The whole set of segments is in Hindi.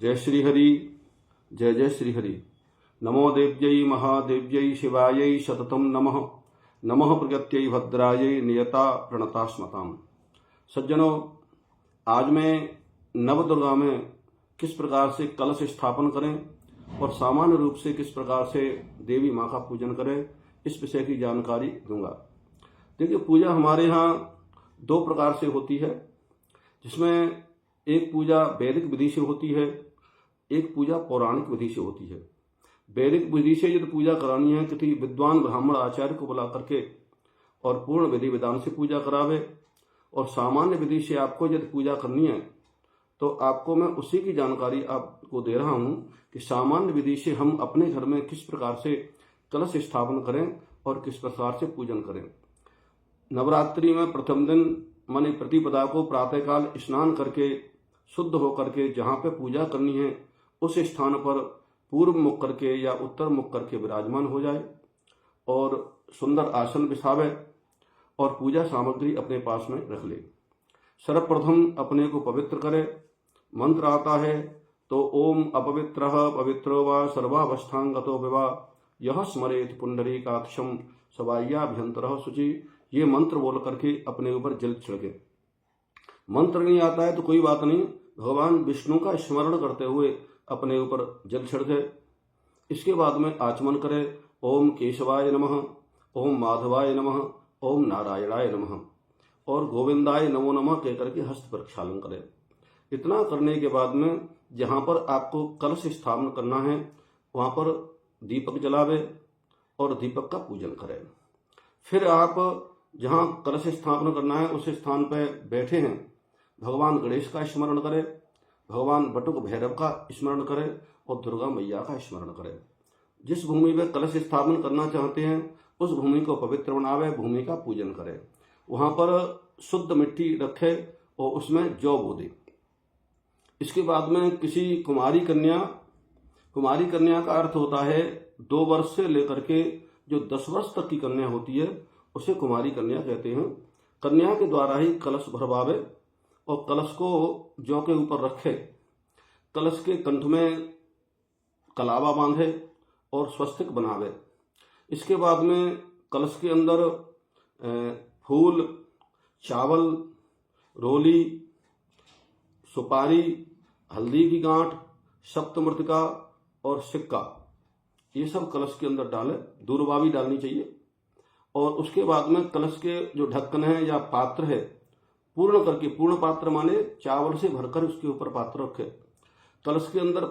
जय श्री हरि, जय जय श्री हरि। नमो देव्यै महादेव्यै शिवायै सततं नमः। नमः प्रगत्यै भद्रायै नियता प्रणता स्मताम। सज्जनों, आज मैं नवदुर्गा में किस प्रकार से कलश स्थापन करें और सामान्य रूप से किस प्रकार से देवी माँ का पूजन करें, इस विषय की जानकारी दूंगा। देखिए, पूजा हमारे यहाँ दो प्रकार से होती है, जिसमें एक पूजा वैदिक विधि से होती है, एक पूजा पौराणिक विधि से होती है। वैदिक विधि से यदि पूजा करानी है किसी विद्वान ब्राह्मण आचार्य को बुला करके और पूर्ण विधि विधान से पूजा करावे, और सामान्य विधि से आपको यदि पूजा करनी है तो आपको मैं उसी की जानकारी आपको दे रहा हूं कि सामान्य विधि से हम अपने घर में किस प्रकार से कलश स्थापन करें और किस प्रकार से पूजन करें। नवरात्रि में प्रथम दिन माने प्रतिपदा को प्रातःकाल स्नान करके शुद्ध होकर के जहाँ पे पूजा करनी है उस स्थान पर पूर्व मुख करके या उत्तर मुख करके विराजमान हो जाए और सुंदर आसन बिछावे और पूजा सामग्री अपने पास में रख ले। सर्वप्रथम अपने को पवित्र करे। मंत्र आता है तो ओम अपवित्रः पवित्रो वा सर्वावस्थांगतो विवा यह स्मरेत पुंडरीकाक्षम सवाय्याभ्यंतरः शुचि। ये मंत्र बोल करके अपने ऊपर जल छिड़के। मंत्र नहीं आता है तो कोई बात नहीं, भगवान विष्णु का स्मरण करते हुए अपने ऊपर जल छिड़के। इसके बाद में आचमन करे, ओम केशवाय नमः, ओम माधवाय नमः, ओम नारायणाय नमः और गोविंदाय नमो नमः कहकर के हस्त प्रक्षालन करे। इतना करने के बाद में जहाँ पर आपको कलश स्थापन करना है वहाँ पर दीपक जलावे और दीपक का पूजन करें। फिर आप जहाँ कलश स्थापन करना है उस स्थान पर बैठे हैं, भगवान गणेश का स्मरण करें, भगवान बटुक भैरव का स्मरण करें और दुर्गा मैया का स्मरण करें। जिस भूमि में कलश स्थापन करना चाहते हैं उस भूमि को पवित्र बनावे, भूमि का पूजन करें। वहाँ पर शुद्ध मिट्टी रखे और उसमें जौ बो दे। इसके बाद में किसी कुमारी कन्या का अर्थ होता है 2 वर्ष से लेकर के जो 10 वर्ष तक की कन्या होती है उसे कुमारी कन्या कहते हैं। कन्या के द्वारा ही कलश भरवावे और कलश को जौ के ऊपर रखे, कलश के कंठ में कलावा बांधे और स्वस्तिक बनावे। इसके बाद में कलश के अंदर फूल, चावल, रोली, सुपारी, हल्दी की गांठ, सप्तमृतिका और सिक्का, ये सब कलश के अंदर डाले। दूर्वा भी डालनी चाहिए। और उसके बाद में कलश के जो ढक्कन है या पात्र है पूर्ण करके, पूर्ण पात्र माने चावल से भरकर उसके ऊपर पात्र रखे। कलश के अंदर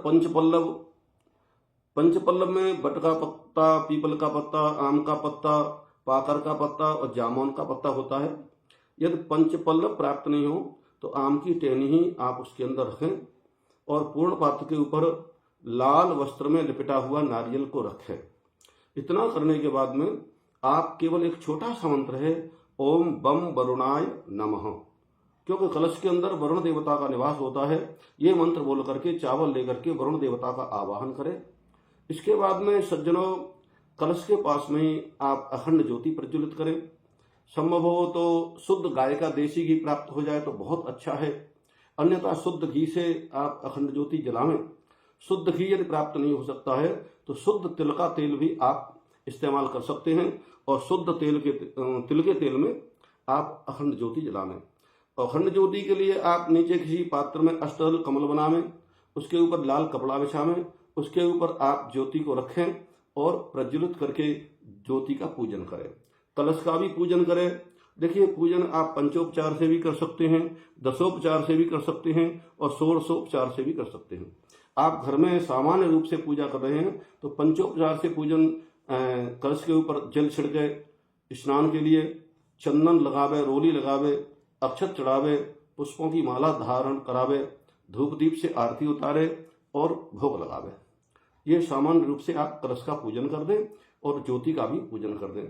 पंचपल्लव में बट का पत्ता, पीपल का पत्ता, आम का पत्ता, पाकर का पत्ता और जामुन का पत्ता होता है। यदि पंचपल्लव प्राप्त नहीं हो तो आम की टहनी ही आप उसके अंदर रखें और पूर्ण पात्र के ऊपर लाल वस्त्र में लिपटा हुआ नारियल को रखें। इतना करने के बाद में आप केवल एक छोटा सा मंत्र है ओम बम वरुणाय नमः, क्योंकि कलश के अंदर वरुण देवता का निवास होता है। ये मंत्र बोल करके चावल लेकर के वरुण देवता का आवाहन करें। इसके बाद में सज्जनों, कलश के पास में ही आप अखंड ज्योति प्रज्वलित करें। संभव हो तो शुद्ध गाय का देसी घी प्राप्त हो जाए तो बहुत अच्छा है, अन्यथा शुद्ध घी से आप अखंड ज्योति जलावें। शुद्ध घी यदि प्राप्त नहीं हो सकता है तो शुद्ध तिल का तेल भी आप इस्तेमाल कर सकते हैं और शुद्ध तिल के तेल में आप अखंड ज्योति जलावें। अखंड ज्योति के लिए आप नीचे किसी पात्र में अष्टदल कमल बनावें, उसके ऊपर लाल कपड़ा बिछावें, उसके ऊपर आप ज्योति को रखें और प्रज्वलित करके ज्योति का पूजन करें। कलश का भी पूजन करें। देखिए, पूजन आप पंचोपचार से भी कर सकते हैं, दशोपचार से भी कर सकते हैं और षोडशोपचार से भी कर सकते हैं। आप घर में सामान्य रूप से पूजा कर रहे हैं तो पंचोपचार से पूजन, कलश के ऊपर जल छिड़के, स्नान के लिए चंदन लगावे, रोली लगावे, अक्षत चढ़ावे, पुष्पों की माला धारण करावे, धूप दीप से आरती उतारे और भोग लगावे। ये सामान्य रूप से आप कलश का पूजन कर दें और ज्योति का भी पूजन कर दें।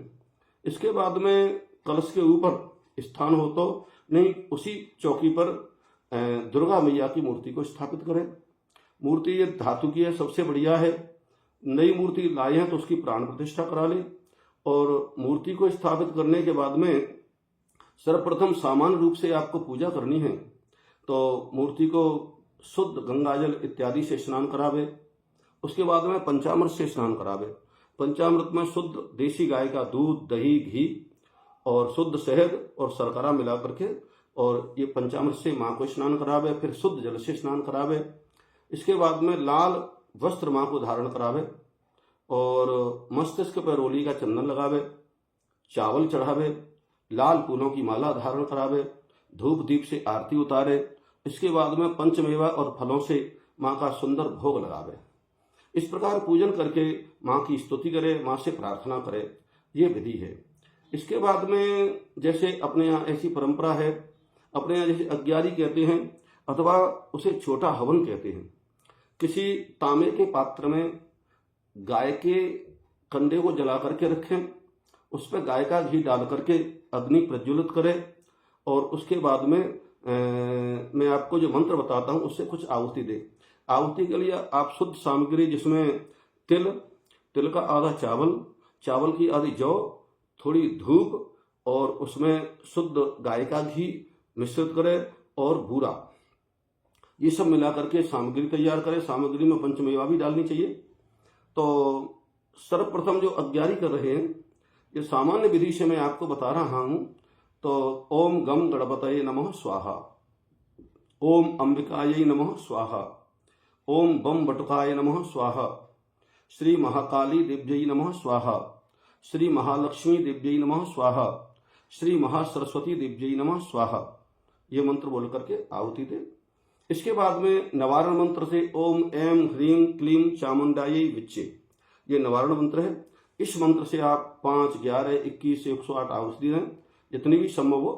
इसके बाद में कलश के ऊपर स्थान हो तो नहीं, उसी चौकी पर दुर्गा मैया की मूर्ति को स्थापित करें। मूर्ति ये धातु की है, सबसे बढ़िया है। नई मूर्ति लाए हैं तो उसकी प्राण प्रतिष्ठा करा लें। और मूर्ति को स्थापित करने के बाद में सर्वप्रथम सामान्य रूप से आपको पूजा करनी है तो मूर्ति को शुद्ध गंगाजल इत्यादि से स्नान करावे। उसके बाद में पंचामृत से स्नान करावे। पंचामृत में शुद्ध देसी गाय का दूध, दही, घी और शुद्ध शहद और शर्करा मिला करके और ये पंचामृत से माँ को स्नान करावे। फिर शुद्ध जल से स्नान करावे। इसके बाद में लाल वस्त्र माँ को धारण करावे और मस्तिष्क पर रोली का चंदन लगावे, चावल चढ़ावे, लाल फूलों की माला धारण करावे, धूप दीप से आरती उतारे। इसके बाद में पंचमेवा और फलों से माँ का सुंदर भोग लगावे। इस प्रकार पूजन करके माँ की स्तुति करे, माँ से प्रार्थना करे, ये विधि है। इसके बाद में जैसे अपने यहाँ ऐसी परंपरा है, अपने यहाँ जैसे अग्यारी कहते हैं अथवा उसे छोटा हवन कहते हैं। किसी तांबे के पात्र में गाय के कंडे को जला करके रखें, उस पर गाय का घी डाल करके अग्नि प्रज्वलित करें और उसके बाद में मैं आपको जो मंत्र बताता हूँ उससे कुछ आहुति दे। आहुति के लिए आप शुद्ध सामग्री जिसमें तिल का आधा चावल की आधी जौ, थोड़ी धूप और उसमें शुद्ध गाय का घी मिश्रित करें और बूरा, ये सब मिला करके सामग्री तैयार करें। सामग्री में पंचमेवा भी डालनी चाहिए। तो सर्वप्रथम जो अग्यारी कर रहे हैं, ये सामान्य विधि से मैं आपको बता रहा हूं। तो ओम गम गणपतये नमः स्वाहा, ओम अंबिकायै नमः स्वाहा, ओम बम बटुकाय नमः स्वाहा, श्री महाकाली दिव्यै नमः स्वाहा, श्री महालक्ष्मी दिव्यै नमः स्वाहा, श्री महासरस्वती दिव्यै नमः स्वाहा, ये मंत्र बोल करके आहुति दे। इसके बाद में नवारण मंत्र से ओम ऐं ह्रीं क्लीं चामुंडायै विच्चे, ये नवारण मंत्र है। इस मंत्र से आप 5, 11, 21, 108 आहुति दें, जितनी भी संभव हो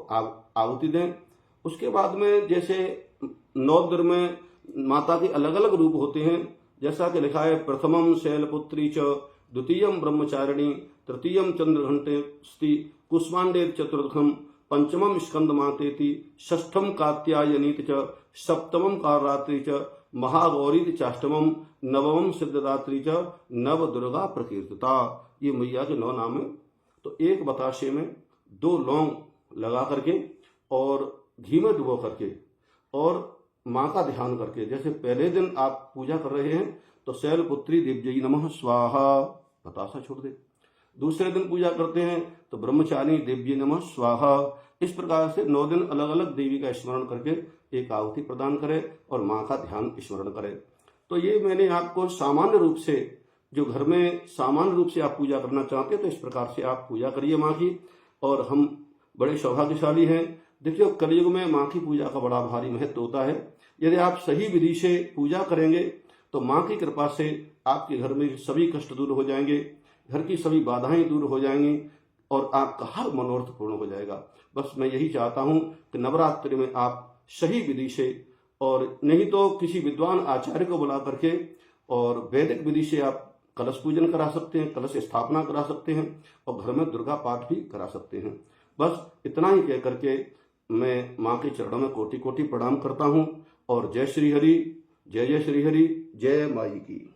आहुति दें। उसके बाद में जैसे 9 दिन में माता के अलग अलग रूप होते हैं, जैसा कि लिखा है प्रथमम शैलपुत्री च, द्वितीयम ब्रह्मचारिणी, तृतीयम चंद्रघंटे स्ति, कुष्मांडे चतुर्थम, पंचमम स्कंद मातेति, षष्ठम कात्यायनीति च, सप्तमम कालरात्रि च, महागौरी चाष्टमम, नवमम सिद्धदात्री च, नव दुर्गा प्रकीर्तिता। ये मैया के 9 नाम है। तो एक बताशे में 2 लौंग लगा करके और घी में डुबो करके और माँ का ध्यान करके, जैसे पहले दिन आप पूजा कर रहे हैं तो शैलपुत्री दिव्यै नमः स्वाहा बतासा छोड़ दे। दूसरे दिन पूजा करते हैं तो ब्रह्मचारिणी दिव्यै नमः स्वाहा। इस प्रकार से 9 दिन अलग अलग देवी का स्मरण करके एक आहुति प्रदान करें और माँ का ध्यान स्मरण करें। तो ये मैंने आपको सामान्य रूप से, जो घर में सामान्य रूप से आप पूजा करना चाहते हैं तो इस प्रकार से आप पूजा करिए माँ की। और हम बड़े सौभाग्यशाली हैं। देखिए कलयुग में माँ की पूजा का बड़ा भारी महत्व होता है। यदि आप सही विधि से पूजा करेंगे तो माँ की कृपा से आपके घर में सभी कष्ट दूर हो जाएंगे, घर की सभी बाधाएं दूर हो जाएंगी और आपका हर मनोरथ पूर्ण हो जाएगा। बस मैं यही चाहता हूँ कि नवरात्रि में आप सही विधि से, और नहीं तो किसी विद्वान आचार्य को बुला करके और वैदिक विधि से आप कलश पूजन करा सकते हैं, कलश स्थापना करा सकते हैं और घर में दुर्गा पाठ भी करा सकते हैं। बस इतना ही कह करके मैं माँ के चरणों में कोटि कोटि प्रणाम करता हूँ और जय श्री हरि, जय जय श्री हरि, जय माई की।